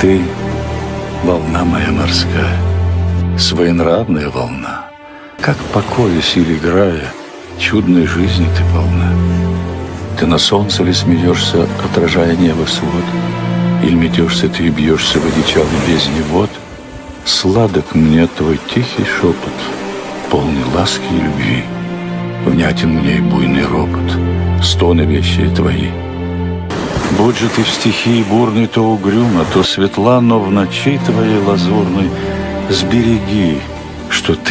Ты — волна моя морская, своенравная волна. Как покоясь или играя, чудной жизни ты полна. Ты на солнце ли смеешься, отражая небо свод, или метешься ты и бьешься в одичалой бездне вод? Сладок мне твой тихий шепот, полный ласки и любви. Внятен мне и буйный ропот, стоны вещие твои. Будь же ты в стихии бурной то угрюма, то светла, но в ночи твоей лазурной сбереги, что ты